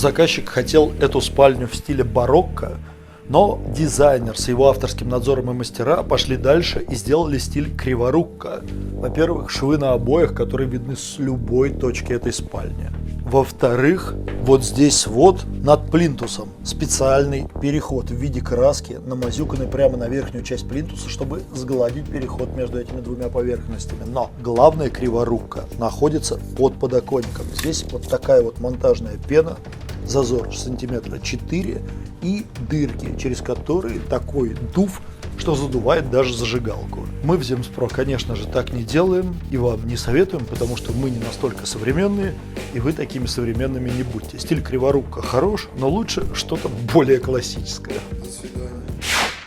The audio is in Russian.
заказчик хотел эту спальню в стиле барокко, но дизайнер с его авторским надзором и мастера пошли дальше и сделали стиль криворукко. Во-первых, швы на обоях, которые видны с любой точки этой спальни. Во-вторых, вот здесь вот над плинтусом специальный переход в виде краски, намазюканный прямо на верхнюю часть плинтуса, чтобы сгладить переход между этими двумя поверхностями. Но главная криворукко находится под подоконником. Здесь вот такая вот монтажная пена, зазор сантиметра 4 и дырки, через которые такой дув, что задувает даже зажигалку. Мы в Земспро, конечно же, так не делаем и вам не советуем, потому что мы не настолько современные, и вы такими современными не будьте. Стиль криворукко хорош, но лучше что-то более классическое. До свидания.